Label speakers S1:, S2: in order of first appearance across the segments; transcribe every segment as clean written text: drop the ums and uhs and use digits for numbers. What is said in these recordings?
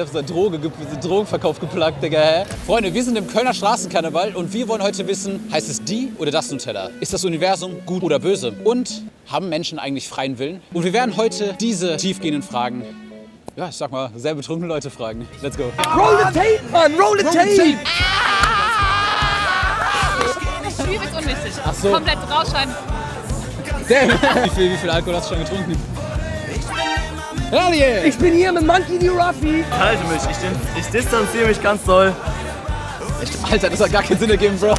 S1: auf so Drogenverkauf geplagt, Digga, hä? Freunde, wir sind im Kölner Straßenkarneval und wir wollen heute wissen, heißt es die oder das Nutella? Ist das Universum gut oder böse? Und haben Menschen eigentlich freien Willen? Und wir werden heute diese tiefgehenden Fragen, ja, ich sag mal, sehr betrunkene Leute fragen. Let's go.
S2: Roll the tape, Mann! Roll the tape!
S3: Übelst unwichtig.
S1: Ach so.
S3: Komplett rausschneiden.
S1: Damn. Wie viel Alkohol hast du schon getrunken? Hell yeah!
S2: Ich bin hier mit Monkey D. Ruffy.
S4: Halte mich, ich distanziere mich ganz doll.
S1: Alter, das hat gar keinen Sinn ergeben, Bro.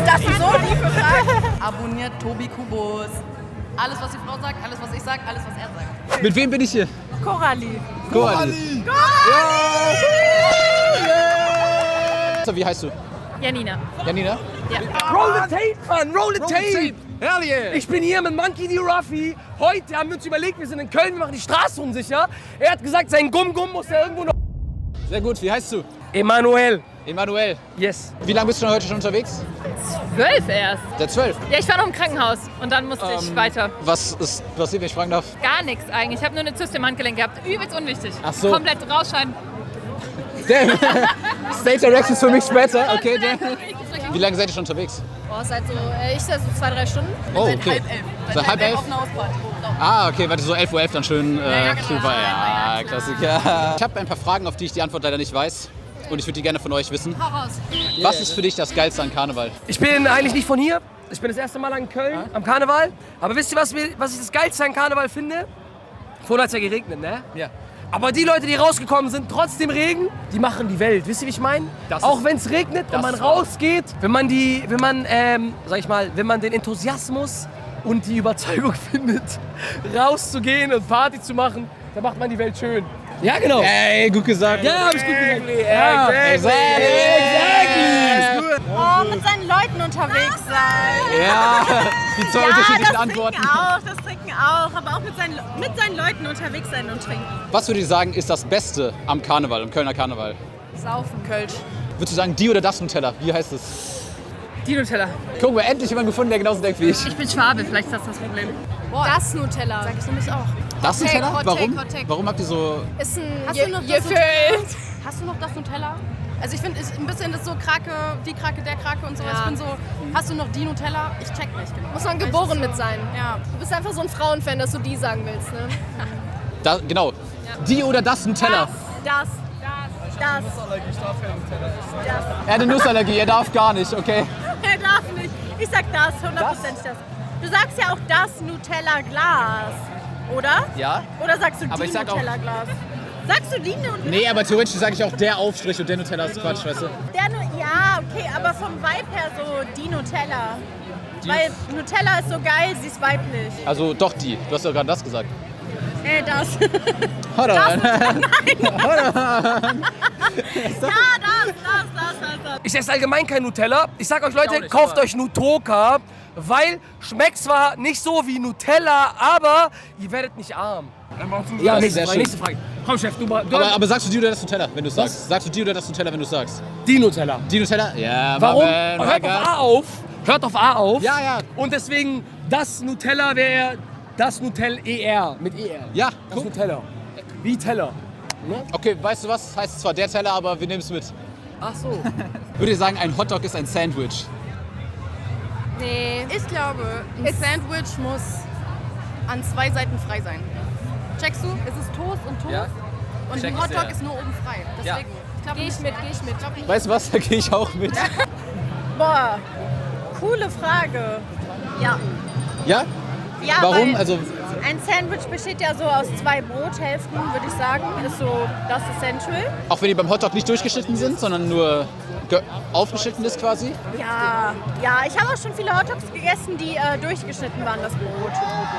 S3: Das ist so lieb gefragt.
S5: Abonniert Tobi Kubus. Alles, was die Frau sagt, alles, was ich sag, alles, was er sagt.
S1: Mit wem bin ich hier?
S3: Coralie.
S1: Coralie. So, wie heißt du?
S3: Janina.
S1: Janina?
S2: Roll the tape, Mann! Roll the tape!
S1: Hell yeah!
S2: Ich bin hier mit Monkey D. Ruffy. Heute haben wir uns überlegt, wir sind in Köln, wir machen die Straße unsicher. Er hat gesagt, sein Gumm muss er irgendwo noch...
S1: Sehr gut, wie heißt du?
S2: Emanuel.
S1: Emanuel.
S2: Yes.
S1: Wie lange bist du heute schon unterwegs?
S3: 12 erst.
S1: Der 12.
S3: Ja, ich war noch im Krankenhaus und dann musste ich weiter.
S1: Was ist passiert, wenn ich fragen darf?
S3: Gar nichts eigentlich. Ich habe nur eine Zyste im Handgelenk gehabt. Übelst unwichtig.
S1: Ach so.
S3: Komplett rausschneiden.
S1: Damn. State Directions für mich später. Okay, damn. Wie lange seid ihr schon unterwegs?
S5: Oh, seit so 2-3 Stunden.
S1: Oh, okay. Seit halb elf?
S5: Auf einer Hausparty.
S1: Ah, okay, warte, so 11:11 Uhr dann schön
S5: genau.
S1: drüber. Ja, Klassiker. Ich habe ein paar Fragen, auf die ich die Antwort leider nicht weiß. Und ich würde die gerne von euch wissen.
S5: Hau raus.
S1: Was ist für dich das Geilste an Karneval?
S2: Ich bin eigentlich nicht von hier. Ich bin das erste Mal in Köln am Karneval. Aber wisst ihr, was ich das Geilste an Karneval finde? Vorhin hat es ja geregnet, ne?
S1: Ja.
S2: Aber die Leute, die rausgekommen sind, trotz dem Regen, die machen die Welt. Wisst ihr, wie ich meine? Auch wenn es regnet und man rausgeht, wenn man den Enthusiasmus und die Überzeugung findet, rauszugehen und Party zu machen, dann macht man die Welt schön. Ja, genau.
S1: Ey, gut gesagt.
S2: Ja, hab ich gut gesagt.
S1: Exactly.
S6: Oh, mit seinen Leuten unterwegs sein.
S1: Ja, die zwei unterschiedlichen Antworten.
S6: Das Trinken auch, aber auch mit seinen Leuten unterwegs sein und trinken.
S1: Was würdet ihr sagen, ist das Beste am Karneval, am Kölner Karneval?
S5: Saufen, Kölsch.
S1: Würdest du sagen, die oder das Nutella? Wie heißt es?
S3: Die Nutella.
S1: Guck mal, endlich jemanden gefunden, der genauso denkt wie ich.
S3: Ich bin Schwabe, vielleicht ist das das Problem.
S5: Das Nutella. Sag ich nämlich auch.
S1: Das Nutella?
S5: Hot
S1: Warum?
S5: Take, Hot Take.
S1: Warum habt ihr so...
S5: Ist ein
S3: Hast du noch das Nutella?
S5: Hast du noch das Nutella? Also ich finde, ist ein bisschen das so Krake, die Krake, der Krake und sowas. Ich bin so, hast du noch die Nutella? Ich check nicht genau.
S7: Muss man geboren mit sein.
S5: Ja.
S7: Du bist einfach so ein Frauenfan, dass du die sagen willst, ne?
S1: Genau. Die oder das Nutella?
S6: Das.
S1: Er hat eine Nussallergie, er darf gar nicht, okay?
S6: Er darf nicht. Ich sag das, 100% das. Du sagst ja auch das Nutella-Glas, oder?
S1: Ja.
S6: Oder sagst du
S1: Aber
S6: die
S1: ich sag auch-
S6: Nutella-Glas? Sagst du die Nutella?
S1: Nee, aber theoretisch sage ich auch der Aufstrich und der Nutella ist Quatsch, weißt du?
S6: Ja, okay, aber vom Vibe her so die Nutella. Weil Nutella ist so geil, sie ist weiblich.
S1: Also doch die, du hast ja gerade das gesagt.
S6: Das.
S1: Hold on.
S6: Das.
S2: Ich esse allgemein kein Nutella. Ich sag euch, Leute, kauft euch Nutoka, weil schmeckt zwar nicht so wie Nutella, aber ihr werdet nicht arm. Ja,
S1: Das ist
S2: nächste
S1: sehr
S2: Frage,
S1: schön.
S2: nächste Frage. Komm, Chef, du
S1: Aber sagst du die oder das Nutella, wenn du sagst? Sagst du die oder das Nutella, wenn du sagst?
S2: die Nutella.
S1: Die Nutella? Ja,
S2: Warum?
S1: man,
S2: Hört auf A auf. Hört auf A auf.
S1: Ja, ja.
S2: Und deswegen, das Nutella wäre das Nutella mit ER.
S1: Ja,
S2: Das
S1: guck.
S2: Nutella. Wie Teller.
S1: Okay, weißt du was? Heißt zwar der Teller, aber wir nehmen es mit.
S2: Ach so.
S1: Würdet ihr sagen, ein Hotdog ist ein Sandwich?
S7: Nee.
S5: Ich glaube, ein Sandwich muss an 2 Seiten frei sein. Checkst du? Es ist Toast und Toast.
S1: Ja.
S5: Und
S1: Check
S5: ein
S1: ich
S5: Hotdog
S1: sehr.
S5: ist nur oben frei.
S1: Ja.
S5: Deswegen.
S7: Geh ich mit.
S1: Weißt du was? Da gehe ich auch mit.
S6: Boah, coole Frage. Ja.
S1: Ja?
S6: Ja,
S1: Warum?
S6: weil
S1: Also,
S6: ein Sandwich besteht ja so aus 2 Brothälften, würde ich sagen. Ist so das Essential.
S1: auch wenn die beim Hotdog nicht durchgeschnitten sind, sondern nur aufgeschnitten ist quasi?
S6: Ja, ich habe auch schon viele Hotdogs gegessen, die durchgeschnitten waren, das Brot.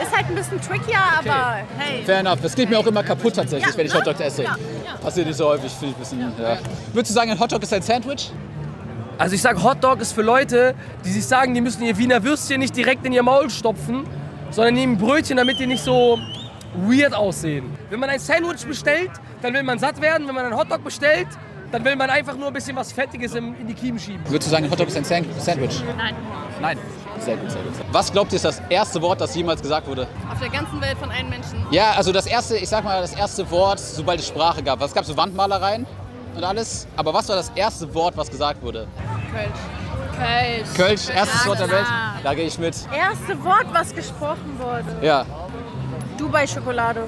S6: Ist halt ein bisschen trickier, aber hey.
S1: Fair enough. Das geht mir auch immer kaputt tatsächlich,
S6: Ja,
S1: wenn ich
S6: ne?
S1: Hotdogs esse.
S6: Ja.
S1: Passiert nicht so häufig, finde ich ein bisschen. Ja. Würdest du sagen, ein Hotdog ist ein Sandwich?
S2: Also ich sag, Hotdog ist für Leute, die sich sagen, die müssen ihr Wiener Würstchen nicht direkt in ihr Maul stopfen, sondern nehmen Brötchen, damit die nicht so weird aussehen. Wenn man ein Sandwich bestellt, dann will man satt werden. Wenn man einen Hotdog bestellt, dann will man einfach nur ein bisschen was Fettiges in die Kiemen schieben.
S1: Würdest du sagen, ein Hotdog ist ein Sandwich?
S3: Nein.
S1: Nein. Sehr gut, sehr gut. Was glaubt ihr ist das erste Wort, das jemals gesagt wurde?
S5: Auf der ganzen Welt von einem Menschen.
S1: Ja, also das erste, ich sag mal, das erste Wort, sobald es Sprache gab. Es gab so Wandmalereien und alles. Aber was war das erste Wort, was gesagt wurde?
S5: Kölsch.
S1: Kölsch, erstes Wort der Welt. Da gehe ich mit.
S6: Erste Wort, was gesprochen wurde.
S1: Ja,
S6: Dubai-Schokolade.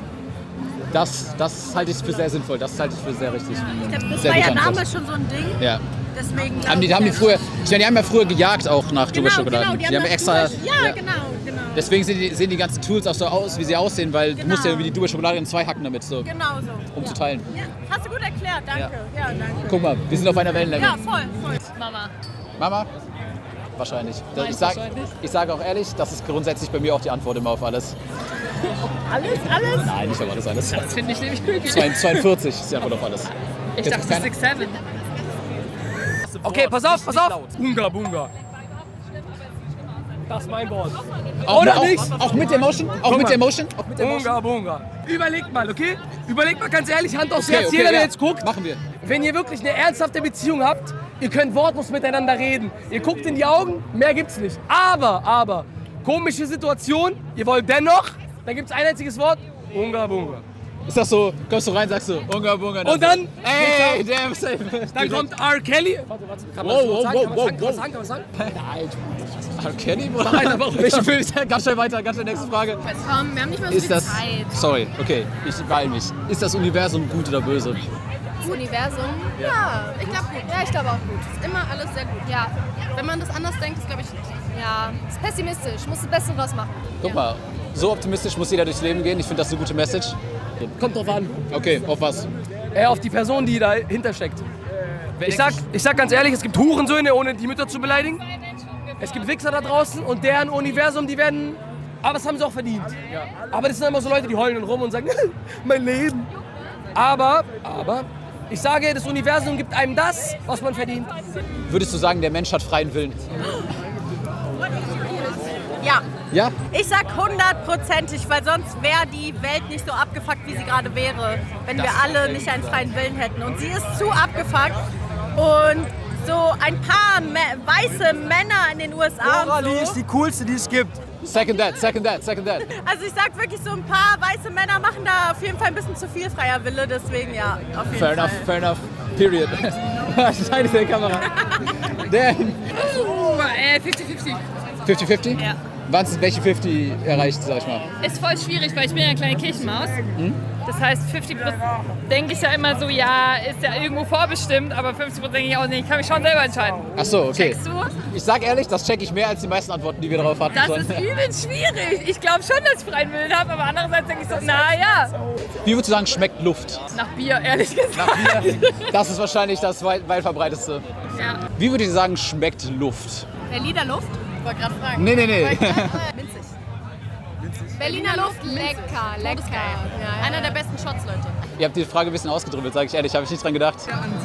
S1: das halte ich für sehr sinnvoll. Das halte ich für sehr richtig.
S6: Ich glaube, das
S1: Sehr
S6: war ja
S1: gute Antwort.
S6: damals schon so ein Ding.
S1: Ja.
S6: Deswegen
S1: Haben die früher, ich meine, die haben ja früher gejagt auch nach Dubai-Schokoladen.
S6: Genau, die haben
S1: extra.
S6: Ja, genau.
S1: Deswegen sehen die ganzen Tools auch so aus, wie sie aussehen, weil du musst ja wie die Dubai-Schokolade in 2 hacken damit, so,
S6: Genau so.
S1: um zu teilen.
S6: Ja, hast du gut erklärt, danke. Ja, danke.
S1: Guck mal, wir sind auf einer Wellenlänge.
S6: Ja, voll.
S3: Mama.
S1: Mama? Wahrscheinlich.
S3: Nein,
S1: Ich sage auch ehrlich, das ist grundsätzlich bei mir auch die Antwort immer auf alles.
S6: Alles?
S1: Nein, nicht auf alles.
S3: Das finde ich nämlich creepy.
S1: 42 ist die Antwort auf alles.
S3: Ich dachte 6'7".
S2: Okay, pass auf. Unga Bunga. Das ist mein Wort.
S1: Oder
S2: nicht?
S1: Auch mit der Motion? Auch mit der Motion?
S2: Unga Bunga. Überlegt mal, okay? Überlegt mal ganz ehrlich, Hand aufs
S1: Okay,
S2: Herz,
S1: okay,
S2: jeder, der
S1: ja.
S2: jetzt guckt.
S1: Machen wir.
S2: Wenn ihr wirklich eine ernsthafte Beziehung habt, ihr könnt wortlos miteinander reden. Ihr guckt in die Augen, mehr gibt's nicht. Aber, komische Situation, ihr wollt dennoch, dann gibt's ein einziges Wort, Unga Bunga.
S1: Ist das so, kommst du rein, sagst du, Unga Bunga.
S2: Und dann,
S1: ey, damn safe.
S2: dann kommt R. Kelly. Warte, kann man das sagen? Kann man sagen? Nein.
S1: R. Kelly, Bruder?
S2: Nein, aber auch
S1: Welche Film ist ganz schnell weiter, ganz schnell nächste Frage.
S5: Komm, wir haben nicht mehr so
S1: Ist
S5: viel
S1: das,
S5: Zeit.
S1: sorry, okay, ich beeil mich. Ist das Universum gut oder böse?
S7: Das Universum? Ja.
S5: Ich glaube gut.
S7: Ja, ich glaube auch gut.
S5: Ist immer alles sehr gut.
S7: Ja.
S5: Wenn man das anders denkt, ist glaube ich nicht.
S7: Ja. Ist pessimistisch. Muss das Beste draus machen.
S1: Guck mal, so optimistisch muss jeder durchs Leben gehen. Ich finde das eine gute Message.
S2: Kommt drauf an.
S1: Okay, auf was?
S2: Auf die Person, die dahinter steckt. Ich sag ganz ehrlich, es gibt Hurensöhne, ohne die Mütter zu beleidigen. Es gibt Wichser da draußen und deren Universum, die werden... Aber das haben sie auch verdient. Aber das sind immer so Leute, die heulen rum und sagen, mein Leben. Aber, ich sage, das Universum gibt einem das, was man verdient.
S1: Würdest du sagen, der Mensch hat freien Willen?
S6: Ja.
S1: Ja?
S6: Ich sag 100%, weil sonst wäre die Welt nicht so abgefuckt, wie sie gerade wäre, wenn wir alle nicht einen freien Willen hätten. Und sie ist zu abgefuckt. Und so ein paar weiße Männer in den USA und
S4: Coralie ist
S6: so.
S4: die coolste, die es gibt.
S1: Second that.
S6: Also ich sag wirklich, so ein paar weiße Männer machen da auf jeden Fall ein bisschen zu viel freier Wille. Deswegen ja, auf jeden Fall.
S1: Fair enough. Period. Schneide der Kamera. Damn.
S3: 50-50.
S1: 50-50?
S3: Ja.
S1: Wann sind welche 50 erreicht, sag ich mal?
S3: Ist voll schwierig, weil ich bin ja eine kleine Kirchenmaus. Das heißt, 50% denke ich ja immer so, ja, ist ja irgendwo vorbestimmt, aber 50% denke ich auch nicht. Ich kann mich schon selber entscheiden.
S1: Ach so, okay.
S3: Checkst du?
S1: Ich sag ehrlich, das check ich mehr als die meisten Antworten, die wir darauf hatten.
S3: Das
S1: schon.
S3: ist übelst schwierig. Ich glaube schon, dass ich freien Willen habe, aber andererseits denke ich so, naja,
S1: Wie würdest du sagen, schmeckt Luft?
S3: nach Bier, ehrlich gesagt.
S1: Nach Bier? Das ist wahrscheinlich das weit verbreitetste.
S3: Ja.
S1: Wie würdet ihr sagen, schmeckt Luft?
S5: Berliner Luft? Ich wollte gerade fragen.
S1: Nee.
S5: Winzig.
S7: Berliner Luft, lecker.
S5: Todesgeil.
S7: Ja.
S5: Einer der besten Shots, Leute.
S1: Ihr habt die Frage ein bisschen ausgedrüppelt, sage ich ehrlich, habe ich nicht dran gedacht.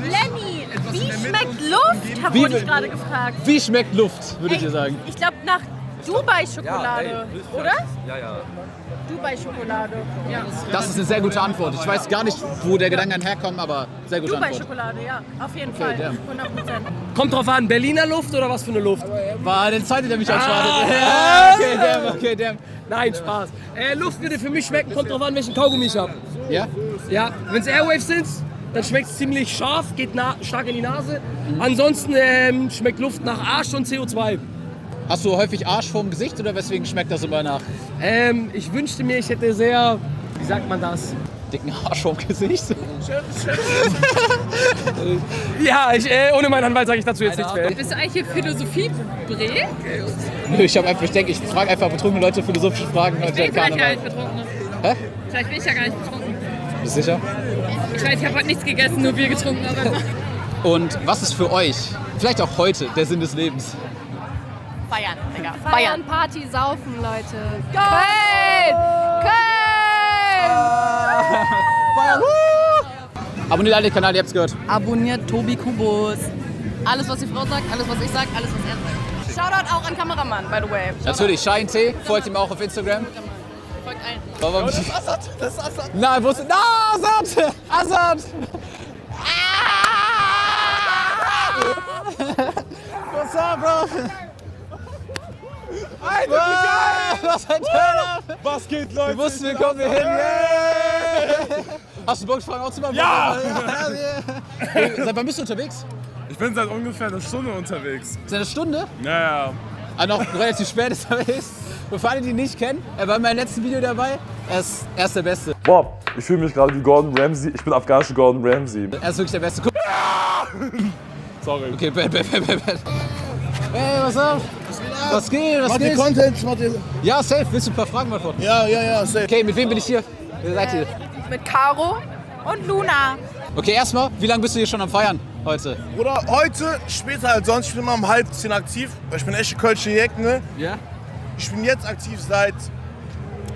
S6: Lenny, wie schmeckt Luft?
S1: Wie-
S6: Wurde ich gerade gefragt.
S1: Wie schmeckt Luft, würdet ihr sagen?
S6: Ich glaube nach Dubai-Schokolade, oder?
S4: Ja.
S6: Dubai-Schokolade. Ja.
S1: Das ist eine sehr gute Antwort. Ich weiß gar nicht, wo der Gedanke herkommt, aber sehr gute Antwort.
S6: Dubai-Schokolade, ja. Auf jeden Fall.
S1: damn.
S6: 100%.
S2: Kommt drauf an, Berliner Luft oder was für eine Luft?
S1: War der zweite, der mich ausschwartet. Okay, damn.
S2: Nein, Spaß. Luft würde für mich schmecken, kommt drauf an, welchen Kaugummi ich habe.
S1: Ja?
S2: Ja, wenn es Airwaves sind, dann schmeckt es ziemlich scharf, geht stark in die Nase. Ansonsten schmeckt Luft nach Arsch und CO2.
S1: Hast du häufig Arsch vorm Gesicht oder weswegen schmeckt das immer nach
S2: Ich wünschte mir, ich hätte sehr, wie sagt man das?
S1: dicken Arsch vorm Gesicht?
S2: Ja, ohne meinen Anwalt sage ich dazu jetzt nichts mehr.
S3: Bist du eigentlich hier Philosophie-Bre?
S1: Nö, ich denke, ich frage einfach betrunkene Leute philosophische Fragen.
S3: Ich bin vielleicht gar nicht betrunken.
S1: Hä?
S3: Vielleicht bin ich ja gar nicht betrunken.
S1: Bist du sicher?
S3: Ich weiß, ich habe heute nichts gegessen, nur Bier getrunken. Aber
S1: Und was ist für euch, vielleicht auch heute, der Sinn des Lebens?
S5: Feiern, Digga.
S7: Feiern, Party, saufen, Leute. Köln!
S1: Abonniert alle den Kanal, ihr habt's gehört.
S5: Abonniert Tobi Kubus. Alles, was die Frau sagt, alles, was ich sag, alles, was er sagt. Shoutout auch an Kameramann, by the way.
S1: Natürlich, Shine T, folgt ihm auch auf Instagram.
S5: Folgt allen.
S1: Warum? Das ist Assad! Das ist Assad! Nein, wo ist... Na, Assad! Assad! What's up, bro?
S8: Alter, wie geil!
S1: Was ein Teller!
S8: Was geht, Leute?
S1: Wir wussten, wir kommen hier hin. Yeah. Hast du Bock, Fragen auch zu machen?
S8: Ja!
S1: Hey, seit wann bist du unterwegs?
S8: Ich bin seit ungefähr einer Stunde unterwegs.
S1: Seit einer Stunde?
S8: Ja.
S1: Noch relativ spät ist unterwegs. Für alle, die ihn nicht kennen, er war in meinem letzten Video dabei. Er ist der Beste.
S9: Boah, ich fühle mich gerade wie Gordon Ramsay. Ich bin afghanischer Gordon Ramsay.
S1: Er ist wirklich der Beste. Guck.
S8: Sorry.
S1: Okay, bad. Hey, was up? Was geht? Was geht?
S10: Content,
S1: Ja, safe. Willst du ein paar Fragen beantworten?
S10: Ja, safe.
S1: Okay, mit wem bin ich hier? Wer seid ihr?
S6: Mit Caro und Luna.
S1: Okay, erstmal, wie lange bist du hier schon am Feiern heute?
S10: Bruder, heute, später als sonst, ich bin immer um 12:30 aktiv. Ich bin echt Kölsche Jeck, ne?
S1: Ja.
S10: Ich bin jetzt aktiv seit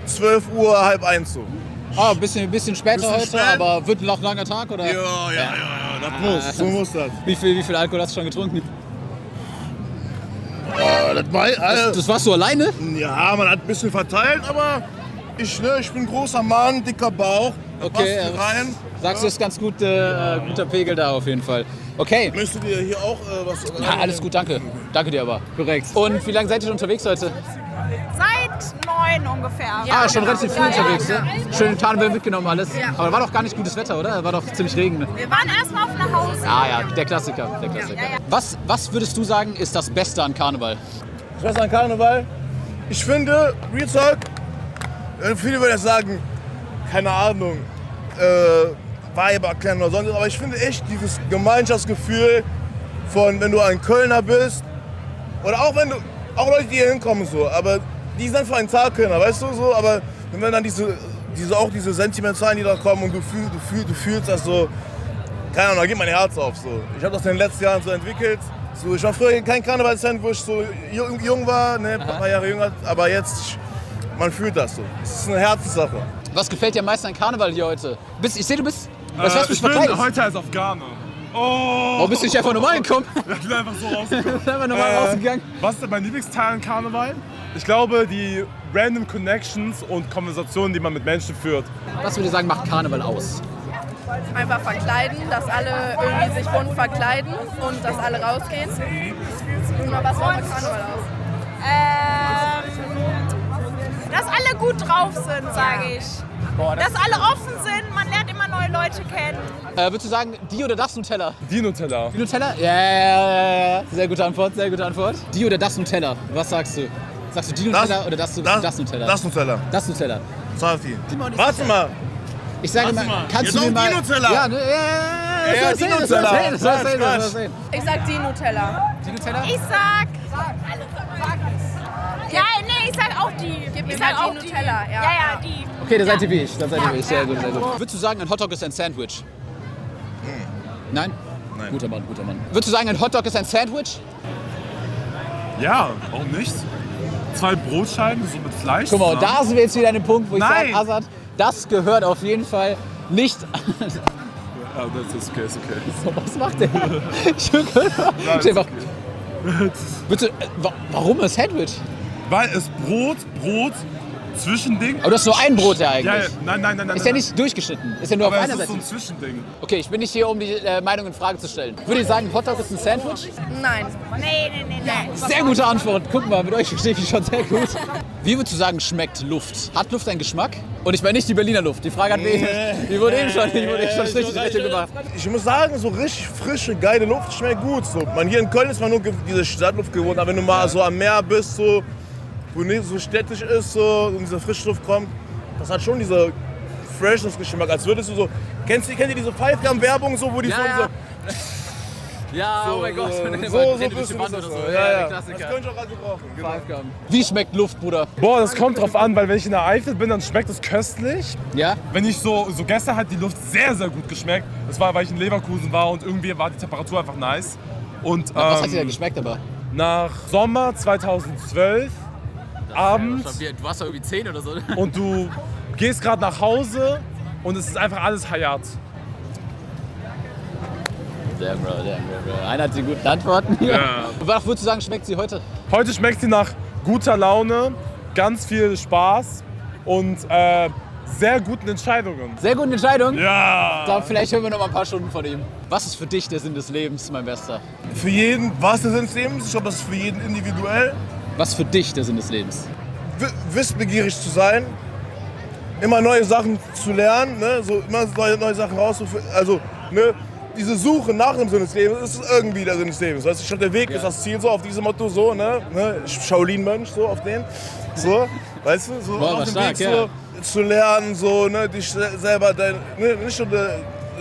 S10: 12 Uhr, 12:30 so.
S1: Oh, ein bisschen später
S10: Bisschen
S1: heute,
S10: spät.
S1: aber wird noch ein langer Tag, oder?
S10: Ja, das muss, so muss das.
S1: Wie viel Alkohol hast du schon getrunken?
S10: Das
S1: warst du alleine?
S10: Ja, man hat ein bisschen verteilt, aber ich bin großer Mann, dicker Bauch. Da
S1: Okay,
S10: passt rein.
S1: sagst du, ist ganz guter Pegel da auf jeden Fall. Okay.
S10: Möchtest du dir hier auch was...
S1: Ja, alles gut, danke. Danke dir aber. Korrekt. Und wie lange seid ihr schon unterwegs heute?
S6: Seit 9 ungefähr.
S1: Schon relativ früh unterwegs, ne? Schön den Tarnwell mitgenommen alles.
S6: Ja.
S1: Aber war doch gar nicht gutes Wetter, oder? War doch ziemlich Regen. Ne?
S6: Wir waren erstmal auf nach Hause.
S1: Ah ja, der Klassiker. Was würdest du sagen, ist das Beste an Karneval?
S10: Was an Karneval? Ich finde, Real Talk, viele würden jetzt sagen, keine Ahnung, Weiber erklären oder sonst, aber ich finde echt dieses Gemeinschaftsgefühl von, wenn du ein Kölner bist, oder auch Leute, die hier hinkommen, so, aber die sind für einen Tag Kölner, weißt du, so, aber wenn dann diese Sentimentalen, die da kommen und du fühlst das so, keine Ahnung, da geht mein Herz auf, so. Ich habe das in den letzten Jahren so entwickelt. So, ich war früher kein Karnevalsfan, wo ich so jung war, ne, ein paar Jahre jünger, aber jetzt, man fühlt das so. Es ist eine Herzenssache.
S1: Was gefällt dir am meisten an Karneval hier heute? Ich sehe, du bist
S8: Ich bin heute als Afghane. Oh!
S1: Warum bist du nicht einfach normal gekommen?
S8: Ich bin einfach so rausgekommen.
S1: Einfach normal rausgegangen.
S8: Was ist denn mein Lieblingsteil an Karneval? Ich glaube, die random Connections und Konversationen, die man mit Menschen führt.
S1: Was würdest du sagen, macht Karneval aus?
S5: Einfach verkleiden, dass alle irgendwie sich bunt verkleiden und dass alle rausgehen. Was macht Karneval aus?
S6: Dass alle gut drauf sind, sage ich. Dass alle offen sind, man lernt immer neue Leute kennen.
S1: Würdest du sagen, die oder das Nutella?
S8: Die Nutella.
S1: Die Nutella? Ja. Sehr gute Antwort, Die oder das Nutella? Was sagst du? Sagst du die Nutella oder das Nutella?
S10: Das Nutella.
S1: Das Nutella.
S10: Safi. Warte mal.
S1: Ich sage mal, kannst du mir mal...
S10: Die Nutella.
S1: Ja,
S10: die Nutella.
S5: Ich sag die Nutella.
S1: Die Nutella?
S6: Ich sag... Ja, nee, ich sag auch die.
S5: Ich sag auch die Nutella.
S6: Ja, die.
S1: Okay, da seid ihr wie ich. Sehr gut. Würdest du sagen, ein Hotdog ist ein Sandwich? Nein?
S10: Nein.
S1: Guter Mann. Würdest du sagen, ein Hotdog ist ein Sandwich?
S8: Ja, warum nicht? 2 Brotscheiben, so mit Fleisch.
S1: Guck mal, da sind wir jetzt wieder an dem Punkt, wo ich
S8: Nein.
S1: sage, Azad, das gehört auf jeden Fall nicht...
S8: Ja, das ist okay.
S1: So, was macht der? Stell mal. Bitte, warum ein Sandwich?
S8: Weil es Brot, Zwischending.
S1: Aber das ist nur ein Brot ja eigentlich.
S8: Ja, nein.
S1: Ist ja nicht durchgeschnitten. Ist ja nur
S8: aber
S1: auf
S8: es
S1: einer
S8: ist
S1: Seite.
S8: so ein Zwischending.
S1: Okay, ich bin nicht hier, um die Meinung in Frage zu stellen. Würde ich sagen, Hotdog ist ein Sandwich?
S5: Nein.
S6: Nee.
S1: Sehr gute Antwort. Guck mal, mit euch verstehe ich mich schon sehr gut. Wie würdest du sagen, schmeckt Luft? Hat Luft einen Geschmack? Und ich meine nicht die Berliner Luft. Die Frage hat die wurde eben schon richtig gemacht.
S10: Ich muss sagen, so richtig frische, geile Luft schmeckt gut. So. Hier in Köln ist man nur diese Stadtluft gewohnt, aber wenn du mal so am Meer bist, so, wo nicht so städtisch ist so, und diese Frischluft kommt, das hat schon diese Freshness-Geschmack, als würdest du so... Kennt ihr diese Pfeifgum-Werbung, so, wo die so...
S1: Ja,
S10: so,
S1: oh mein Gott.
S10: so
S1: Band oder so.
S10: Ja.
S1: Der Klassiker.
S10: Das könnte ich auch gerade gebrauchen. Genau.
S1: Wie schmeckt Luft, Bruder?
S8: Boah, das kommt drauf an, weil wenn ich in der Eifel bin, dann schmeckt es köstlich.
S1: Ja?
S8: Wenn ich so gestern hat die Luft sehr, sehr gut geschmeckt. Das war, weil ich in Leverkusen war und irgendwie war die Temperatur einfach nice. Und,
S1: Was hat dir denn geschmeckt aber?
S8: Nach Sommer 2012, abends,
S1: Du warst doch irgendwie 10 oder so.
S8: und du gehst gerade nach Hause und es ist einfach alles Hayat.
S1: Damn, Bro. Einer hat die guten Antworten hier.
S8: Ja.
S1: Was würdest du sagen, schmeckt sie heute?
S8: Heute schmeckt sie nach guter Laune, ganz viel Spaß und sehr guten Entscheidungen.
S1: Sehr gute Entscheidung.
S8: Ja!
S1: Dann vielleicht hören wir noch mal ein paar Stunden von ihm. Was ist für dich der Sinn des Lebens, mein Bester?
S10: Für jeden, was der Sinn des Lebens? Ich glaube, das ist für jeden individuell.
S1: Was für dich der Sinn des Lebens?
S10: Wissbegierig zu sein, immer neue Sachen zu lernen, ne? So immer neue Sachen rauszufinden. Also, ne? Diese Suche nach dem Sinn des Lebens ist irgendwie der Sinn des Lebens. Weißt du, schon der Weg ist das Ziel, so auf diesem Motto, so, ne? Shaolin-Mönch, so auf den. So, weißt du, so
S1: Boah,
S10: auf dem
S1: stark,
S10: Weg so, zu lernen, so, ne? Dich selber, nicht nur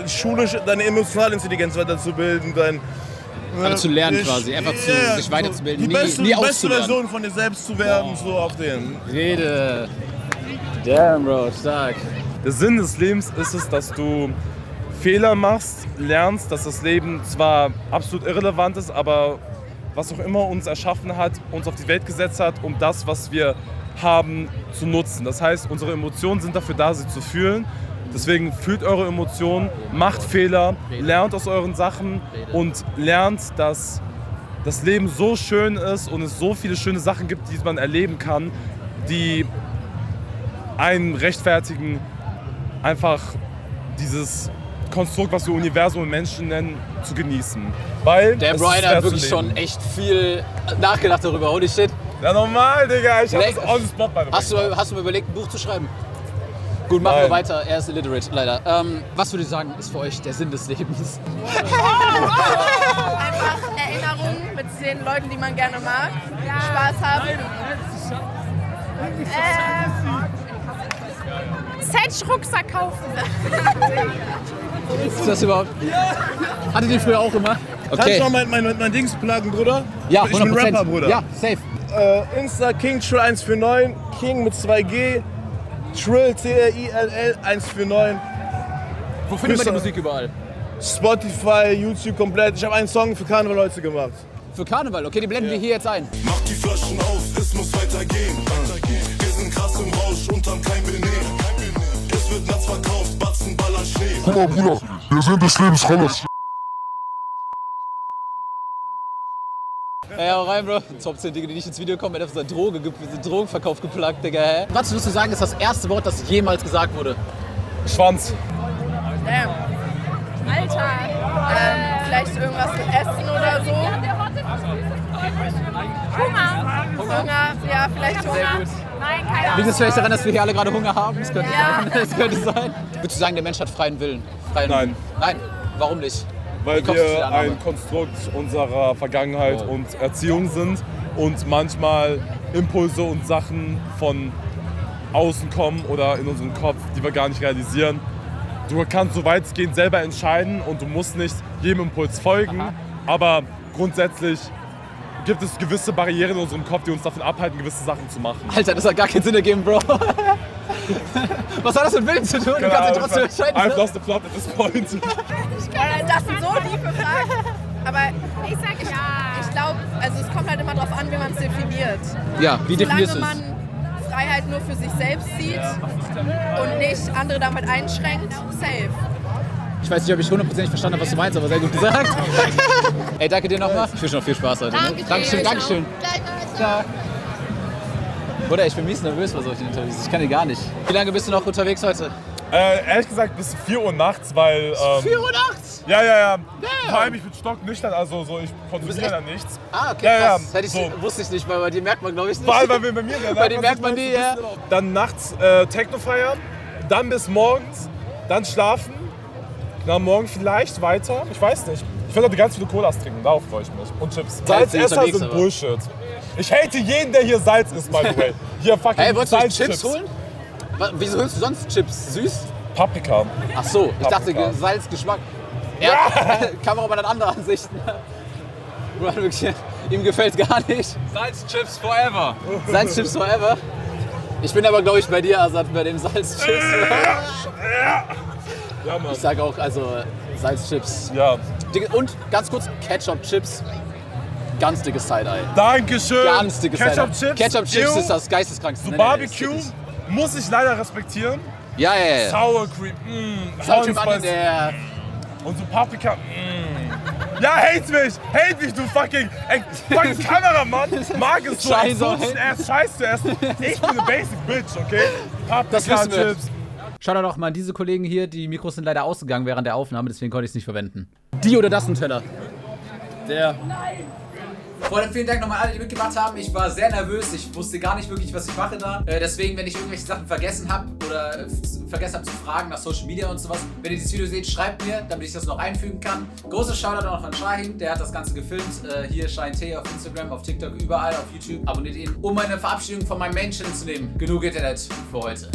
S10: schulisch, deine emotionale Intelligenz weiterzubilden,
S1: Also zu lernen quasi, einfach sich weiterzubilden,
S10: die beste Version von dir selbst zu werden, so auf den.
S1: Rede. Damn, Bro, stark.
S8: Der Sinn des Lebens ist es, dass du Fehler machst, lernst, dass das Leben zwar absolut irrelevant ist, aber was auch immer uns erschaffen hat, uns auf die Welt gesetzt hat, um das, was wir haben, zu nutzen. Das heißt, unsere Emotionen sind dafür da, sie zu fühlen. Deswegen fühlt eure Emotionen, macht Fehler, lernt aus euren Sachen und lernt, dass das Leben so schön ist und es so viele schöne Sachen gibt, die man erleben kann, die einen rechtfertigen, einfach dieses Konstrukt, was wir Universum und Menschen nennen, zu genießen. Weil
S1: der Brian hat wirklich schon echt viel nachgedacht darüber, holy shit.
S8: Ja normal, Digga, ich hab das on the spot bei mir.
S1: Hast du mir überlegt, ein Buch zu schreiben? Gut, machen wir weiter. Er ist illiterate, leider. Was würde ich sagen, ist für euch der Sinn des Lebens?
S5: Einfach Erinnerungen mit den Leuten, die man gerne mag. Spaß haben. Setch-Rucksack kaufen.
S1: Ist das überhaupt? Hattet ihr früher auch immer?
S10: Kannst du noch mein Dings pluggen, Bruder?
S1: Ja, 100%.
S10: Ich bin Rapper, Bruder.
S1: Ja, safe.
S10: Insta King Trill 149, King mit 2G, Trill TRILL 149.
S1: Wo findet man die Musik überall?
S10: Spotify, YouTube komplett. Ich habe einen Song für Karneval heute gemacht.
S1: Für Karneval? Okay, die blenden wir hier jetzt ein.
S11: Mach die Flaschen auf, es muss weitergehen. Wir sind krass im Rausch und haben kein Benehmen. Es wird nachts verkauft, Batzen, ballern Schnee.
S12: Guck mal, Bruder, der Sinn des Lebens, Rolles.
S1: Ey, hau rein, Bro. Top 10 Dinge, die nicht ins Video kommen, er hat auf seinen Drogenverkauf geplagt, Digga, hä? Was würdest du sagen, ist das erste Wort, das jemals gesagt wurde?
S8: Schwanz.
S5: Damn. Alter. Vielleicht irgendwas mit Essen oder so. Hunger, ja, vielleicht Hunger. Nein, keine Ahnung.
S1: Liegt es vielleicht daran, dass wir hier alle gerade Hunger haben? Das könnte sein. Das könnte sein. Würdest du sagen, der Mensch hat freien Willen?
S8: Nein.
S1: Nein? Warum nicht?
S8: Weil wir ein Konstrukt unserer Vergangenheit und Erziehung sind und manchmal Impulse und Sachen von außen kommen oder in unseren Kopf, die wir gar nicht realisieren. Du kannst so weitgehend selber entscheiden und du musst nicht jedem Impuls folgen, aber grundsätzlich gibt es gewisse Barrieren in unserem Kopf, die uns davon abhalten, gewisse Sachen zu machen.
S1: Alter, das hat gar keinen Sinn ergeben, Bro. Was hat das mit Willen zu tun? Du kannst dich trotzdem entscheiden.
S8: I've lost the plot at this point.
S5: Das sind so tiefe Fragen. Aber ich sag ja. Ich glaube, also es kommt halt immer darauf an, wie man es definiert.
S1: Ja, wie definierst du es?
S5: Solange man Freiheit nur für sich selbst sieht und nicht andere damit einschränkt, safe.
S1: Ich weiß nicht, ob ich 100% verstanden habe, was du meinst, aber sehr gut gesagt. Ey, danke dir nochmal. Ich wünsche noch viel Spaß heute. Ne? Dankeschön, Dankeschön. Ciao. Bruder, ich bin mies nervös bei solchen Interviews. Ich kann die gar nicht. Wie lange bist du noch unterwegs heute?
S8: Ehrlich gesagt bis 4 Uhr nachts, weil...
S1: 4 Uhr nachts?
S8: Ja. Vor allem ich bin stocknüchtern, also so, ich konsumiere da nichts.
S1: Ah, okay, krass. Wusste ich nicht, weil bei dir merkt man, glaube ich, nicht.
S8: Vor allem bei mir,
S1: bei dir merkt man die, ja.
S8: Dann nachts Techno feiern, dann bis morgens, dann schlafen. Na, morgen vielleicht weiter, ich weiß nicht. Ich will heute ganz viele Colas trinken, darauf freue ich mich. Und Chips. Salzesser sind Bullshit. Ich hate jeden, der hier Salz isst, by the way. Hier fucking
S1: hey, wolltest du
S8: Salzchips.
S1: Chips holen? Wieso holst du sonst Chips? Süß?
S8: Paprika.
S1: Ach so, ich
S8: Paprika.
S1: dachte Salz, Geschmack. Ja, Kameramann hat andere Ansichten. Ihm gefällt gar nicht.
S13: Salzchips forever.
S1: Salzchips forever? Ich bin aber, glaube ich, bei dir, Azad, bei den Salzchips.
S8: Ja, Mann.
S1: Ich sage auch, also Salzchips.
S8: Ja.
S1: Und ganz kurz, Ketchup-Chips. Ganz dickes Side-Eye.
S8: Dankeschön.
S1: Ganz dickes
S8: Ketchup-Chips.
S1: Ketchup-Chips ist das geisteskrankste.
S8: So Barbecue muss ich leider respektieren.
S1: Ja.
S8: Sour Cream.
S1: Sour Cream an der...
S8: Und so Paprika. Ja, hate mich, du fucking Kameramann. Mag es so exotischen Scheiß zu essen. Ich bin eine Basic Bitch, okay? Paprika, Chips.
S1: Schaut doch mal an diese Kollegen hier, die Mikros sind leider ausgegangen während der Aufnahme, deswegen konnte ich es nicht verwenden. Die oder das Nutella?
S13: Der.
S1: Freunde, vielen Dank nochmal an alle, die mitgemacht haben. Ich war sehr nervös. Ich wusste gar nicht wirklich, was ich mache da. Deswegen, wenn ich irgendwelche Sachen vergessen habe oder vergessen habe zu fragen nach Social Media und sowas, wenn ihr dieses Video seht, schreibt mir, damit ich das noch einfügen kann. Großes Shoutout auch an Shahin, der hat das Ganze gefilmt. Hier Shahin T auf Instagram, auf TikTok, überall, auf YouTube. Abonniert ihn, um eine Verabschiedung von meinem Main-Channel zu nehmen. Genug Internet für heute.